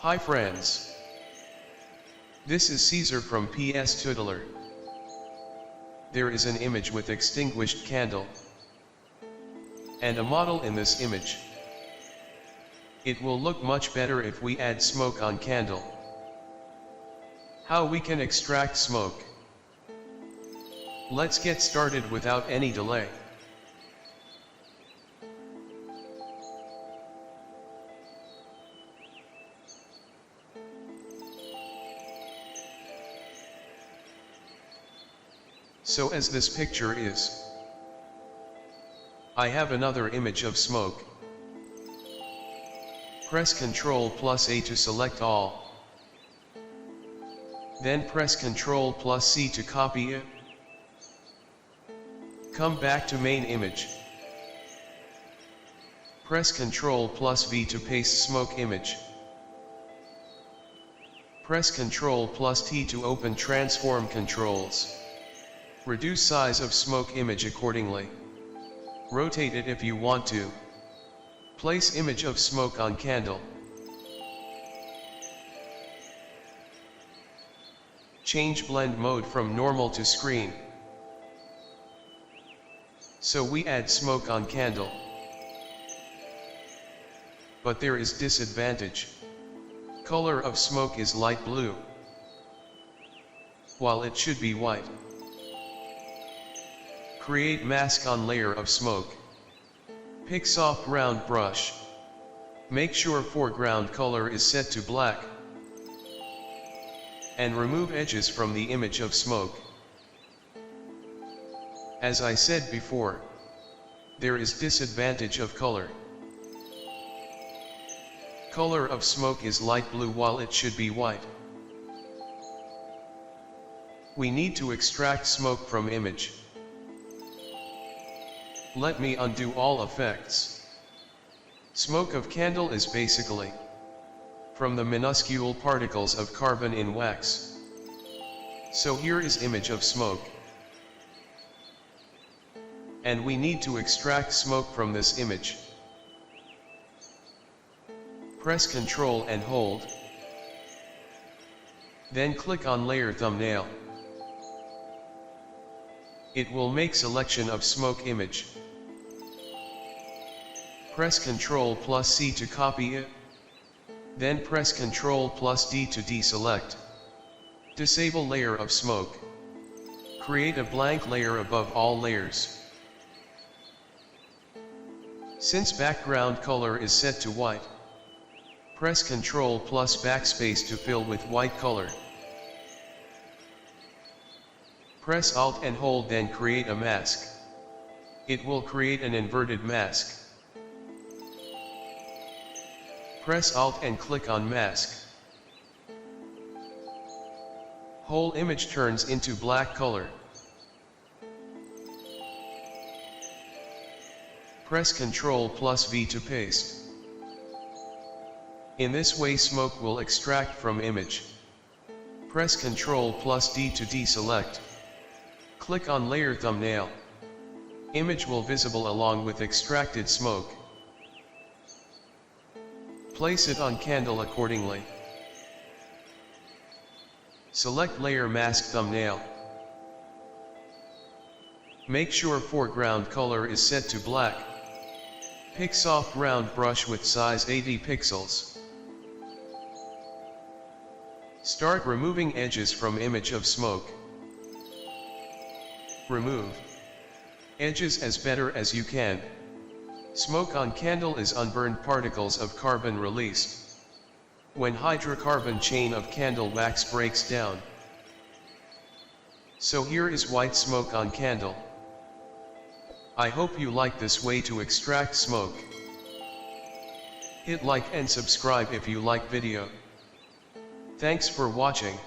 Hi friends. This is Caesar from PS Tutelar. There is an image with extinguished candle and a model in this image. It will look much better if we add smoke on candle. How we can extract smoke? Let's get started without any delay. So as this picture is, I have another image of smoke. Press Ctrl+A to select all. Then press Ctrl+C to copy it. Come back to main image. Press Ctrl+V to paste smoke image. Press Ctrl+T to open transform controls. Reduce size of smoke image accordingly. Rotate it if you want to. Place image of smoke on candle. Change blend mode from normal to screen. So we add smoke on candle. But there is disadvantage. Color of smoke is light blue, while it should be white. Create mask on layer of smoke. Pick soft round brush. Make sure foreground color is set to black. And remove edges from the image of smoke. As I said before, there is disadvantage of color. Color of smoke is light blue while it should be white. We need to extract smoke from image. Let me undo all effects. Smoke of candle is basically from the minuscule particles of carbon in wax. So here is image of smoke. And we need to extract smoke from this image. Press Ctrl and hold. Then click on layer thumbnail. It will make selection of smoke image. Press Ctrl+C to copy it. Then press Ctrl+D to deselect. Disable layer of smoke. Create a blank layer above all layers. Since background color is set to white, press Ctrl+ backspace to fill with white color. Press Alt and hold, then create a mask. It will create an inverted mask. Press Alt and click on mask. Whole image turns into black color. Press Ctrl+V to paste. In this way smoke will extract from image. Press Ctrl+D to deselect. Click on layer thumbnail. Image will visible along with extracted smoke. Place it on candle accordingly. Select layer mask thumbnail. Make sure foreground color is set to black. Pick soft round brush with size 80 pixels. Start removing edges from image of smoke. Remove edges as better as you can. Smoke on candle is unburned particles of carbon released when hydrocarbon chain of candle wax breaks down. So here is white smoke on candle. I hope you like this way to extract smoke. Hit like and subscribe if you like video. Thanks for watching.